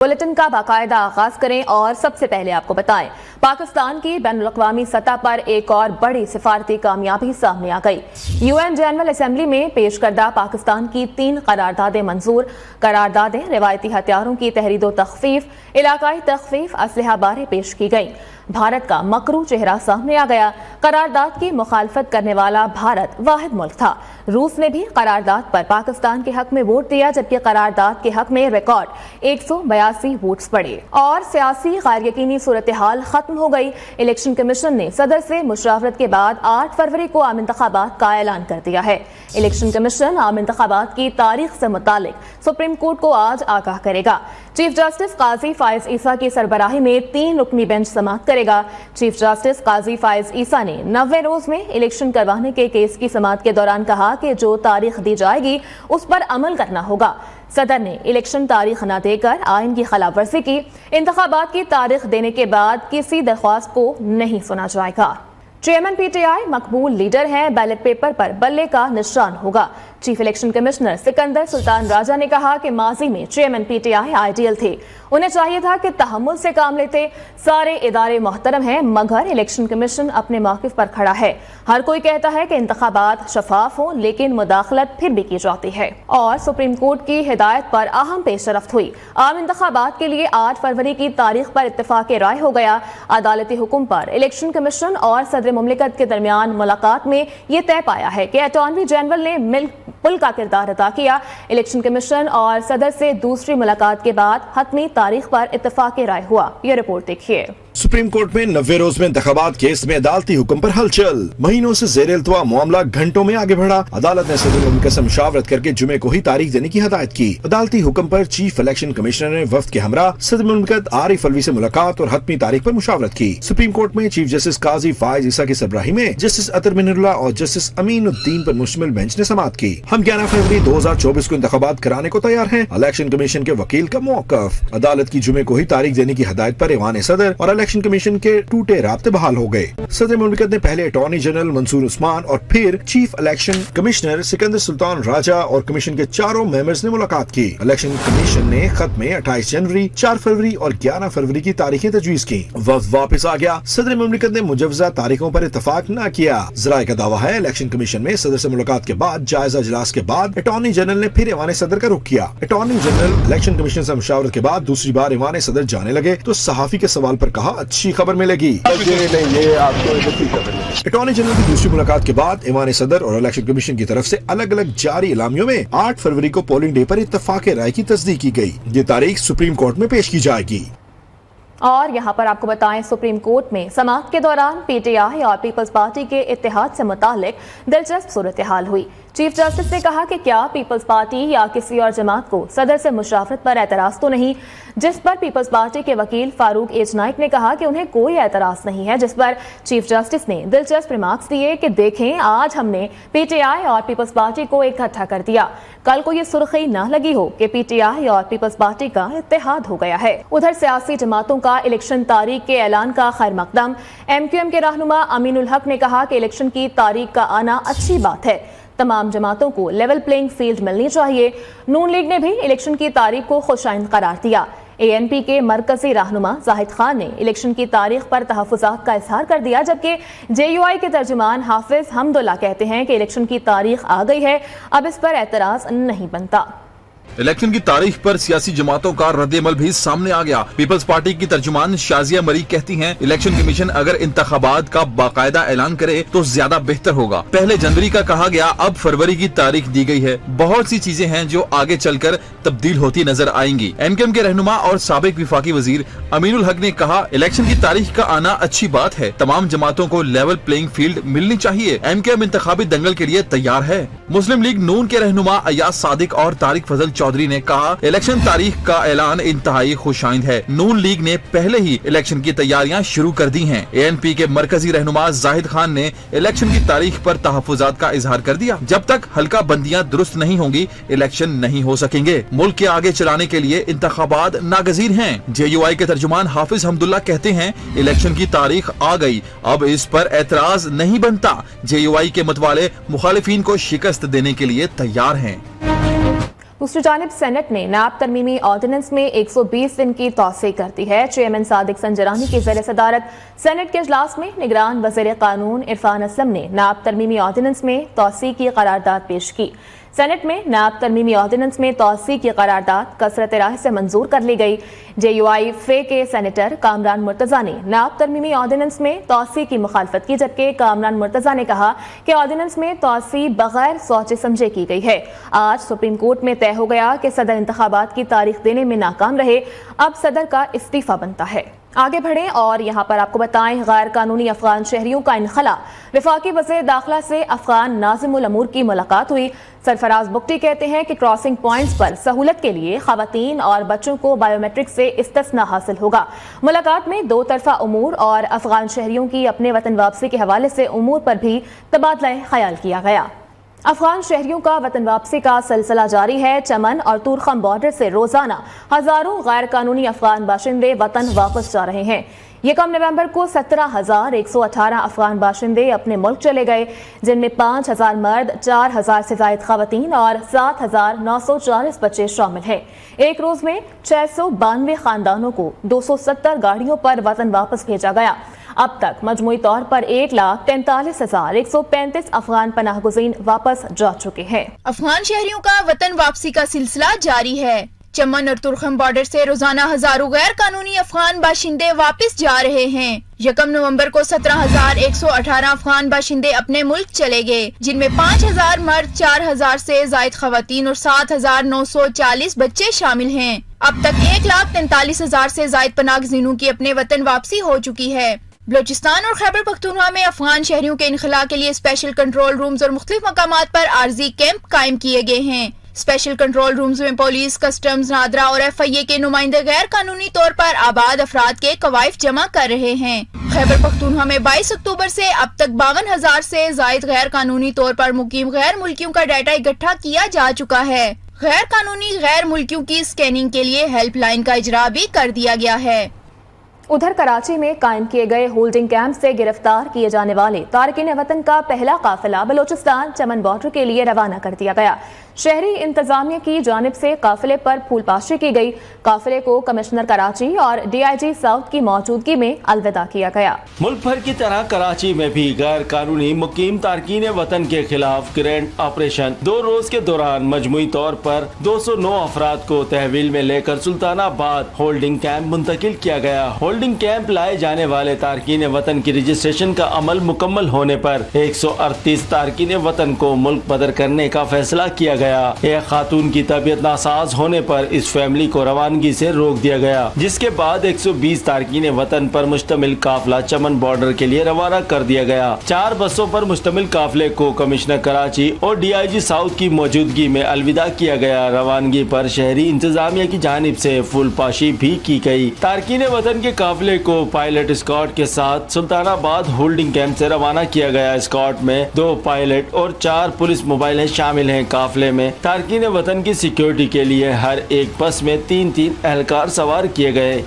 Bulletin का बाकायदा आगाज करें और सबसे पहले आपको बताएं, पाकिस्तान की बैनुल-अक़वामी सतह पर एक और बड़ी सिफारती कामयाबी सामने आ गई। यूएन जनरल असेंबली में पेश करदा पाकिस्तान की 3 करारदादें मंजूर। करारदादें रिवायती हथियारों की तहरीदो तख्फीफ, इलाकाई तख्फीफ, असलहा बारे पेश की गई। भारत का मकरू चेहरा सामने आ गया। करारदाद की मुखालफत करने वाला भारत वाहिद मुल्क था। रूस ने भी करारदाद पर पाकिस्तान के हक में वोट दिया, जबकि करारदाद के हक में रिकॉर्ड 182 वोट्स पड़े और सियासी गैर यकीनी सूरत हाल खत्म हो गई। इलेक्शन कमीशन ने सदर से मुशावरत के बाद 8 फरवरी को आम इंतखाबात का ऐलान कर दिया है। इलेक्शन कमीशन आम इंतखाबात की तारीख से मुतालिक सुप्रीम कोर्ट को आज आगाह करेगा। चीफ जस्टिस काजी फायज ईसा की सरबराही में 3 रुकनी बेंच समाअत करेगा। चीफ जस्टिस काजी फायज ईसा ने 90 रोज में इलेक्शन करवाने के केस की समाअत के दौरान कहा कि जो तारीख दी जाएगी उस पर अमल करना होगा। सदर ने इलेक्शन तारीख न देकर आइन की खिलाफ वर्जी की। इंतखाबात की तारीख देने के बाद किसी दरख्वास्त को नहीं सुना जाएगा। चेयरमैन पीटीआई मकबूल लीडर हैं, बैलेट पेपर पर बल्ले का निशान होगा। Chief election commissioner Sikandar Sultan Raja ने कहा कि माजी में चेयरमैन पीटीआई आइडियल थे, उन्हें चाहिए था कि तहम्मुल से काम लेते। सारे इदारे मोहतरम हैं, मगर इलेक्शन कमीशन अपने मौक़िफ़ पर खड़ा है। हर कोई कहता है कि इंतखाबात शफाफ हों, लेकिन मुदाखलत फिर भी की जाती है। और सुप्रीम कोर्ट की हिदायत पर अहम पेशरफ्त हुई। आम इंतखाबात के लिए 8 फरवरी की तारीख पर इत्तेफाक राय हो गया। अदालती हुक्म पर इलेक्शन कमीशन और सदर मुमलिकत के दरमियान मुलाकात में यह तय पाया है कि अटॉर्नी जनरल ने पुल का किरदार अदा किया। इलेक्शन कमीशन और सदर से दूसरी मुलाकात के बाद हतमी तारीख पर इत्तेफाक राय हुआ। ये रिपोर्ट देखिए। सुप्रीम कोर्ट में 90 रोज में इंतखाबात केस में अदालती हुक्म पर हलचल। महीनों से ज़ेर इल्तवा मामला घंटों में आगे बढ़ा। अदालत ने सदर मुमलिकत से मुशावरत करके जुमे को ही तारीख देने की हिदायत की। अदालती हुक्म पर चीफ इलेक्शन कमिश्नर ने वफ्द के हमरा सदर मुमलिकत आरिफ अलवी से मुलाकात और हतमी तारीख पर मुशावरत की। सुप्रीम कोर्ट में चीफ जस्टिस काजी फायज ईसा की सरबराही में जस्टिस अतर मिनरुल्लाह और जस्टिस अमीनुद्दीन पर मुश्तमिल बेंच ने समाअत की। हम 11 फरवरी 2024 को इंतखाबात कराने को तैयार हैं। इलेक्शन कमीशन के वकील का मौक़िफ़। अदालत की जुमे को ही तारीख देने की हिदायत पर ईवान सदर और इलेक्शन कमीशन के टूटे राब्ते बहाल हो गए। सदर मुमलिकत ने पहले अटॉर्नी जनरल मंसूर उस्मान और फिर chief election commissioner Sikandar Sultan Raja और कमीशन के 4 मेंबर्स ने मुलाकात की। इलेक्शन कमीशन ने खत में 28 जनवरी, 4 फरवरी और 11 फरवरी की तारीखें तजवीज की। वक्त वापस आ गया। सदर मुमलिकत ने मुजवजा तारीखों पर इत्तफाक न किया। ज़राए का दावा है इलेक्शन कमीशन में सदर से मुलाकात के बाद जायजा इजलास के बाद अटॉर्नी जनरल ने फिर ईवान सदर का रुख किया। अटॉर्नी जनरल इलेक्शन कमीशन से मुशावरत के बाद दूसरी बार ईवान सदर जाने लगे तो सहाफी के सवाल पर कहा अच्छी खबर मिलेगी। अटॉर्नी जनरल की दूसरी मुलाकात के बाद ईवान सदर और इलेक्शन कमीशन की तरफ से अलग अलग जारी इलामियों में 8 फरवरी को पोलिंग डे पर इत्तफाक राय की तस्दीक की गई। ये तारीख सुप्रीम कोर्ट में पेश की जाएगी। और यहाँ पर आपको बताएं, सुप्रीम कोर्ट में समाअत के दौरान पीटीआई और पीपल्स पार्टी के इत्तेहाद से मुतालिक दिलचस्प सूरत हाल हुई। चीफ जस्टिस ने कहा कि क्या पीपल्स पार्टी या किसी और जमात को सदर से मुशावरत पर एतराज तो नहीं, जिस पर पीपल्स पार्टी के वकील फारूक एच नाइक ने कहा कि उन्हें कोई एतराज नहीं है, जिस पर चीफ जस्टिस ने दिलचस्प रिमार्क्स दिए कि देखें आज हमने पीटीआई और पीपल्स पार्टी को इकट्ठा कर दिया, कल को ये सुर्खी न लगी हो कि पीटीआई और पीपल्स पार्टी का इत्तेहाद हो गया है। उधर सियासी जमातों का इलेक्शन तारीख के ऐलान का खैर मकदम। एमक्यूएम के रहनुमा अमीनुल हक ने कहा कि इलेक्शन की तारीख का आना अच्छी बात है, तमाम जमातों को लेवल प्लेइंग फील्ड मिलनी चाहिए। नून लीग ने भी इलेक्शन की तारीख को खुशाइंद करार दिया। एएनपी के मरकजी रहनुमा जाहिद खान ने इलेक्शन की तारीख पर तहफ़्फ़ुज़ात का इजहार कर दिया, जबकि जेयूआई के तर्जुमान हाफिज हमदुल्ला कहते हैं कि इलेक्शन की तारीख आ गई है, अब इस पर एतराज नहीं बनता। इलेक्शन की तारीख पर सियासी जमातों का रद्द-ए-अमल भी सामने आ गया। पीपल्स पार्टी की तर्जुमान शाजिया मरी कहती हैं, इलेक्शन कमीशन अगर इंतखाबात का बाकायदा ऐलान करे तो ज्यादा बेहतर होगा। पहले जनवरी का कहा गया, अब फरवरी की तारीख दी गई है। बहुत सी चीजें हैं जो आगे चलकर तब्दील होती नजर आएंगी। एमक्यूएम के रहनुमा और साबिक विफाकी वजीर अमीनुल हक ने कहा, इलेक्शन की तारीख का आना अच्छी बात है, तमाम जमातों को लेवल प्लेइंग फील्ड मिलनी चाहिए। एमक्यूएम इंतखाबी दंगल के लिए तैयार है। मुस्लिम लीग नून के रहनुमा अयाज सादिक और तारिक फजल चौधरी ने कहा, इलेक्शन तारीख का ऐलान इंतहाई खुशाइंद है। नून लीग ने पहले ही इलेक्शन की तैयारियां शुरू कर दी हैं। एएनपी के मरकजी रहनुमा जाहिद खान ने इलेक्शन की तारीख पर तहफ़्फ़ुज़ात का इजहार कर दिया। जब तक हल्का बंदियां दुरुस्त नहीं होंगी, इलेक्शन नहीं हो सकेंगे। मुल्क के आगे चलाने के लिए इंतखाबात नागजीर हैं। जेयूआई के तर्जुमान हाफिज हमदुल्ला कहते हैं, इलेक्शन की तारीख आ गई, अब इस पर एतराज नहीं बनता। जेयूआई के मतवाले मुखालिफिन को शिकस्त देने के लिए तैयार हैं। दूसरी जानिब सेनेट ने नैब तरमीमी ऑर्डिनेंस में 120 दिन की तौसीक कर दी है। चेयरमैन सादिक संजरानी की ज़ेर सदारत सेनेट के इजलास में निगरान वज़ीर कानून इरफान असलम ने नैब तरमीमी ऑर्डिनेंस में तौसीक की करारदाद पेश की। सेनेट में नैब तरमीमी ऑर्डिनेंस में तौसीक की करारदाद कसरत राय से मंजूर कर ली गई। JUI फे के सेनेटर कामरान मुर्तज़ा ने नैब तरमीमी ऑर्डिनेंस में तौसीक की मुखालफत की, जबकि कामरान मुर्तज़ा ने कहा कि ऑर्डिनेंस में तौसीक बगैर सोचे समझे की गई है। आज सुप्रीम कोर्ट में तय हो गया कि सदर इंतखाबात की तारीख देने में नाकाम रहे, अब सदर का इस्तीफा बनता है। आगे बढ़ें और यहाँ पर आपको बताएं, गैर कानूनी अफगान शहरियों का इनखला। वफाकी वज़ीर दाखिला से अफगान नाज़िमुल अमूर की मुलाकात हुई। सरफराज बुगटी कहते हैं कि क्रॉसिंग पॉइंट्स पर सहूलत के लिए खवातीन और बच्चों को बायोमेट्रिक से इस्तिस्ना हासिल होगा। मुलाकात में दो तरफा उमूर और अफगान शहरियों की अपने वतन वापसी के हवाले से उमूर पर भी तबादला ख्याल किया गया। अफगान शहरियों का वतन वापसी का सिलसिला जारी है। चमन और तुरखम बॉर्डर से रोजाना हजारों गैर कानूनी अफगान बाशिंदे वतन वापस जा रहे हैं। यकम नवंबर को 17,118 अफगान बाशिंदे अपने मुल्क चले गए, जिनमें 5,000 मर्द, 4,000 से जायद खवातीन और 7,940 बच्चे शामिल हैं। एक रोज में 692 खानदानों को 270 गाड़ियों पर वतन वापस भेजा गया। अब तक मजमूई तौर पर 1,43,135 अफगान पनाहगुज़ीन वापस जा चुके हैं। अफगान शहरियों का वतन वापसी का सिलसिला जारी है। चमन और तुरखम बॉर्डर से रोजाना हजारों गैर कानूनी अफगान बाशिंदे वापस जा रहे हैं। यकम नवंबर को 17,118 अफगान बाशिंदे अपने मुल्क चले गए, जिनमें 5,000 मर्द, 4,000 से जायद खवातीन और 7,940 बच्चे शामिल हैं। अब तक 1,43,000 से जायद पनाहगज़ीनों की अपने वतन वापसी हो चुकी है। बलोचिस्तान और खैबर पख्तूनख्वा में अफगान शहरियों के इनखला के लिए स्पेशल कंट्रोल रूम्स और मुख्तलिफ मकामात पर आर्जी कैंप कायम किए गए हैं। स्पेशल कंट्रोल रूम्स में पुलिस, कस्टम्स, नादरा और FIA के नुमाइंदे गैर कानूनी तौर पर आबाद अफराद के कवायफ जमा कर रहे हैं। खैबर पख्तूनख्वा में 22 अक्टूबर से अब तक 52,000 से जायद गैर कानूनी तौर पर मुकीम गैर मुल्कियों का डाटा इकट्ठा किया जा चुका है। गैर कानूनी गैर मुल्कियों की स्कैनिंग के लिए हेल्पलाइन का इजरा भी कर दिया गया है। उधर कराची में कायम किए गए होल्डिंग कैंप से गिरफ्तार किए जाने वाले तारकीन वतन का पहला काफिला बलोचिस्तान चमन बॉर्डर के लिए रवाना कर दिया गया। शहरी इंतजामिया की जानिब से काफिले पर फूलपाशी की गई। काफिले को कमिश्नर कराची और DIG साउथ की मौजूदगी में अलविदा किया गया। मुल्क भर की तरह कराची में भी गैर कानूनी मुकीम तारकीन वतन के खिलाफ ग्रैंड ऑपरेशन 2 रोज के दौरान मजमूई तौर पर 209 अफराद को तहवील में लेकर सुल्तानाबाद होल्डिंग कैंप मुंतकिल किया गया। होल्डिंग कैंप लाए जाने वाले तारकीन वतन की रजिस्ट्रेशन का अमल मुकम्मल होने पर 138 तारकीन वतन को मुल्क बदर करने का फैसला किया गया। एक खातून की तबीयत नासाज होने पर इस फैमिली को रवानगी से रोक दिया गया, जिसके बाद 120 तारकीन वतन पर मुश्तमिल काफिला चमन बॉर्डर के लिए रवाना कर दिया गया। 4 बसों पर मुश्तमिल काफिले को कमिश्नर कराची और DIG साउथ की मौजूदगी में अलविदा किया गया। रवानगी पर शहरी इंतजामिया की जानिब से फूलपाशी भी की गई। तारकीन वतन के काफिले को पायलट स्कॉट के साथ सुल्तानाबाद होल्डिंग कैंप से रवाना किया गया। स्कॉट में 2 पायलट और 4 पुलिस मोबाइलें शामिल हैं। काफिले में तारकीन वतन की सिक्योरिटी के लिए हर एक बस में 3-3 एहलकार सवार किए गए।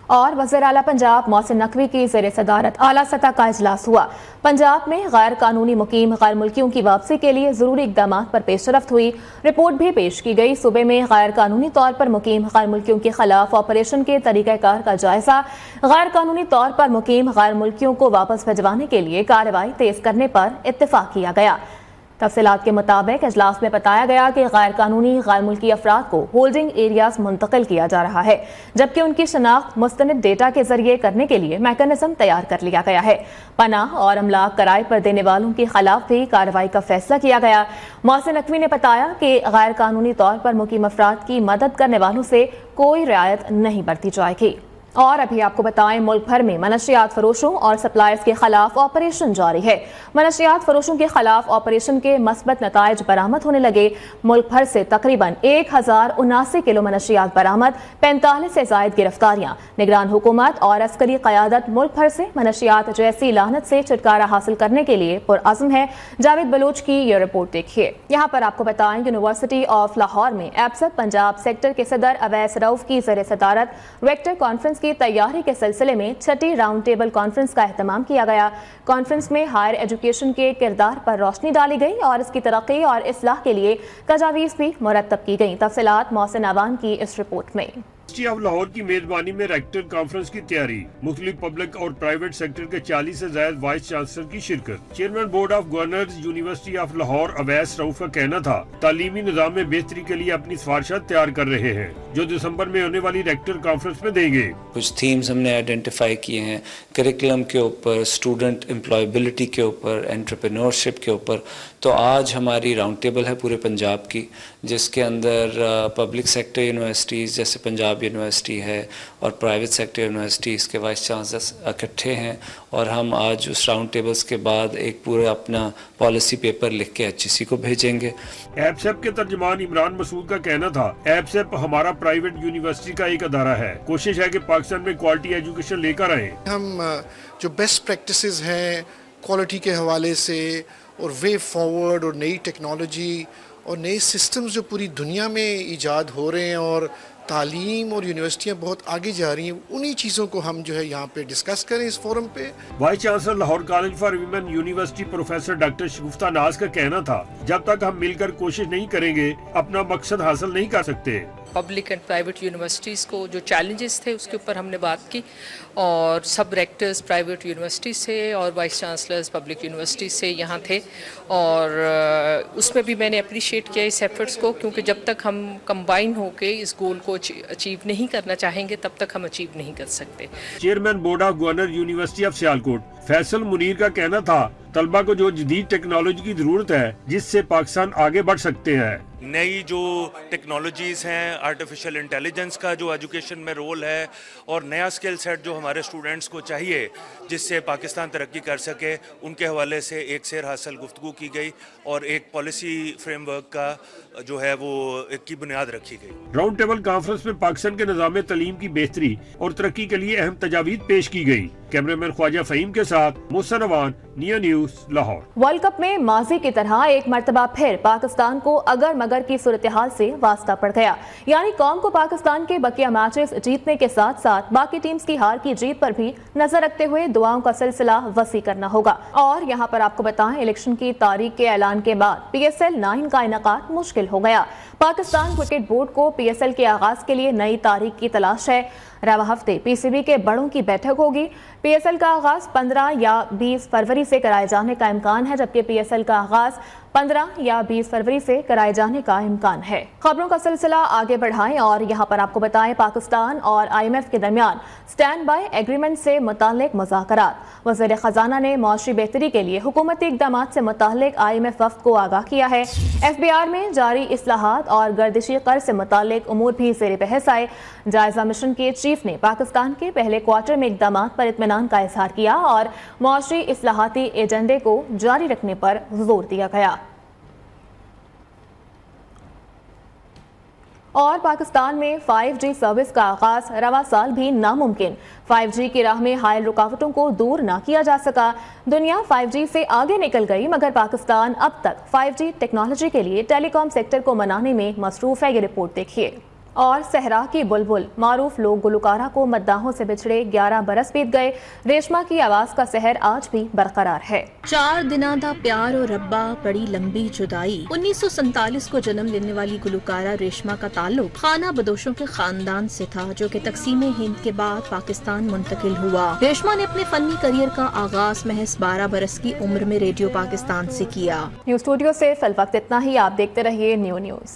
और वज़ीर आला पंजाब मोहसिन नकवी की ज़ेर सदारत आला सतह का इजलास हुआ। पंजाब में गैर कानूनी मुकीम गैर मुल्कियों की वापसी के लिए ज़रूरी इक़दाम पर पेशरफ्त हुई। रिपोर्ट भी पेश की गई। सूबे में गैर कानूनी तौर पर मुकीम गैर मुल्कियों के खिलाफ ऑपरेशन के तरीक़ाकार का जायजा। गैर कानूनी तौर पर मुकीम गैर मुल्कियों को वापस भिजवाने के लिए कार्रवाई तेज करने पर इत्तेफाक किया गया। तफसीलात के मुताबिक इजलास में बताया गया कि गैर कानूनी गैर मुल्की अफराद को होल्डिंग एरियाज मुंतकिल किया जा रहा है, जबकि उनकी शनाख्त मुस्तनिद डेटा के जरिए करने के लिए मैकेनिज्म तैयार कर लिया गया है। पनाह और अमलाक किराए पर देने वालों के खिलाफ भी कार्रवाई का फैसला किया गया। मोहसिन नकवी ने बताया कि गैर कानूनी तौर पर मुकीम अफराद की मदद करने वालों से कोई रियायत नहीं बरती जाएगी। और अभी आपको बताएं, मुल्क भर में मनशियात फरोशों और सप्लायर्स के खिलाफ ऑपरेशन जारी है। मनशियात फरोशों के खिलाफ ऑपरेशन के मस्बत नताइज बरामद होने लगे। मुल्क भर से तकरीबन 1079 किलो मनशियात बरामद, 45 से जायद गिरफ्तारियां। निगरान हुकूमत और अस्करी क़यादत मुल्क भर से मनशियात जैसी लानत से छुटकारा हासिल करने के लिए पुरअज़्म है। जावेद बलोच की ये रिपोर्ट देखिए। यहाँ पर आपको बताएं, यूनिवर्सिटी ऑफ लाहौर में एब्सत पंजाब सेक्टर के सदर अवैस रऊफ की ज़ेर सदारत वेक्टर कॉन्फ्रेंस की तैयारी के सिलसिले में 6ठी राउंड टेबल कॉन्फ्रेंस का एहतमाम किया गया। कॉन्फ्रेंस में हायर एजुकेशन के किरदार पर रोशनी डाली गई और इसकी तरक्की और इस्लाह के लिए तजावीज़ भी मुरतब की गई। तफसीलात मोहसिन अवान की इस रिपोर्ट में। यूनिवर्सिटी ऑफ लाहौर की मेजबानी में रेक्टर कॉन्फ्रेंस की तैयारी, मुख्तलिफ पब्लिक और प्राइवेट सेक्टर के 40 से ज्यादा वाइस चांसलर की शिरकत। Chairman board of governors university of Lahore Awais Rauf का कहना था तालीमी निज़ाम में बेहतरी के लिए अपनी सिफारिशात तैयार कर रहे हैं जो दिसंबर में होने वाली रेक्टर कॉन्फ्रेंस में देंगे। कुछ थीम्स हमने आइडेंटिफाई किए हैं, करिकुलम के ऊपर, स्टूडेंट एम्प्लॉयबिलिटी के ऊपर, एंटरप्रेन्योरशिप के ऊपर। तो आज हमारी राउंड टेबल है पूरे पंजाब की, जिसके अंदर पब्लिक सेक्टर यूनिवर्सिटीज़ जैसे पंजाब यूनिवर्सिटी है और प्राइवेट सेक्टर यूनिवर्सिटीज़ के वाइस चांसलर्स इकट्ठे हैं और हम आज उस राउंड टेबल्स के बाद एक पूरा अपना पॉलिसी पेपर लिख के HEC को भेजेंगे। एपसेप के तर्जुमान इमरान मसूद का कहना था एपसेप हमारा प्राइवेट यूनिवर्सिटी का एक अदारा है, कोशिश है कि पाकिस्तान में क्वालिटी एजुकेशन लेकर आए। हम जो बेस्ट प्रैक्टिसेस हैं क्वालिटी के हवाले से और वे फॉरवर्ड और नई टेक्नोलॉजी और नए सिस्टम्स जो पूरी दुनिया में ईजाद हो रहे हैं और तालीम और यूनिवर्सिटियाँ बहुत आगे जा रही हैं, उन्हीं चीज़ों को हम जो है यहाँ पे डिस्कस करें इस फोरम पे। Vice chancellor Lahore college for women university professor doctor Shagufta Naz का कहना था जब तक हम मिलकर कोशिश नहीं करेंगे अपना मकसद हासिल नहीं कर सकते। पब्लिक एंड प्राइवेट यूनिवर्सिटीज़ को जो चैलेंजेस थे उसके ऊपर हमने बात की और सब रेक्टर्स प्राइवेट यूनिवर्सिटी से और वाइस चांसलर्स पब्लिक यूनिवर्सिटी से यहाँ थे और उसमें भी मैंने अप्रिशिएट किया इस एफर्ट्स को, क्योंकि जब तक हम कंबाइन होके इस गोल को अचीव नहीं करना चाहेंगे तब तक हम अचीव नहीं कर सकते। Chairman board of governor university of Sialkot Faisal Munir का कहना था तलबा को जो जदीद टेक्नोलॉजी की जरूरत है जिससे पाकिस्तान आगे बढ़ सकते हैं। नई जो टेक्नोलॉजीज़ हैं, आर्टिफिशियल इंटेलिजेंस का जो एजुकेशन में रोल है और नया स्किल सेट जो हमारे स्टूडेंट्स को चाहिए जिससे पाकिस्तान तरक्की कर सके, उनके हवाले से एक सेर हासिल गुफ्तगू की गई और एक पॉलिसी फ्रेमवर्क का जो है वो एक की बुनियाद रखी गई। राउंड टेबल कॉन्फ्रेंस में पाकिस्तान के निज़ाम तालीम की बेहतरी और तरक्की के लिए अहम तजावीज़ पेश की गई। कैमरामैन ख्वाजा फ़हीम के साथ मोहसिन अवान, निया न्यूज़, लाहौर। वर्ल्ड कप में माजी की तरह एक मरतबा फिर पाकिस्तान को अगर मगर की सूरत-ए-हाल से वास्ता पड़ गया, यानी कौम को पाकिस्तान के बकिया मैचेस जीतने के साथ साथ बाकी टीम्स की हार की जीत पर भी नजर रखते हुए दुआओं का सिलसिला वसी करना होगा। और यहाँ पर आपको बताएं, इलेक्शन की तारीख के ऐलान के बाद PSL 9 का इनेकाद मुश्किल हो गया। पाकिस्तान क्रिकेट बोर्ड को PSL के आगाज के लिए नई तारीख की तलाश है। रवा हफ्ते PCB के बड़ों की बैठक होगी। PSL का आगाज 15 या 20 फरवरी से कराए जाने का इम्कान है, जबकि PSL का आगाज 15 या 20 फरवरी से कराए जाने का इम्कान है। खबरों का सिलसिला आगे बढ़ाएं और यहाँ पर आपको बताएं, पाकिस्तान और IMF के दरमियान स्टैंड बाय एग्रीमेंट से मुताल्लिक मुज़ाकरात। वज़ीर ख़जाना ने मुआशी बेहतरी के लिए हुकूमती इक़दाम से मुताल्लिक IMF वफ़द को आगाह किया है। FBR में जारी इस्लाहात और गर्दिशी कर्ज से मुताल्लिक उमूर भी ज़ेर बहस आए। जायजा मिशन के चीफ ने पाकिस्तान के पहले क्वार्टर में इक़दाम पर इत्मीनान का इज़हार किया और मुआशी इस्लाहाती एजेंडे को जारी रखने पर जोर दिया गया। और पाकिस्तान में 5G सर्विस का आगाज रवा साल भी नामुमकिन। 5G की राह में हायल रुकावटों को दूर ना किया जा सका। दुनिया 5G से आगे निकल गई, मगर पाकिस्तान अब तक 5G टेक्नोलॉजी के लिए टेलीकॉम सेक्टर को मनाने में मसरूफ है। ये रिपोर्ट देखिए। और सहरा की बुलबुल मारूफ लोक गुलकारा को मद्दाहों से बिछड़े 11 बरस बीत गए। रेशमा की आवाज का सहर आज भी बरकरार है। 4 दिना दा प्यार और रब्बा बड़ी लंबी जुदाई। 1947 को जन्म लेने वाली गुलकारा रेशमा का ताल्लुक खाना बदोशों के खानदान से था, जो कि तकसीम हिंद के बाद पाकिस्तान मुंतकिल हुआ। रेशमा ने अपने फनी करियर का आगाज महज 12 बरस की उम्र में रेडियो पाकिस्तान से किया। न्यूज़ स्टूडियो से फिल वक्त इतना ही। आप देखते रहिए न्यू न्यूज़।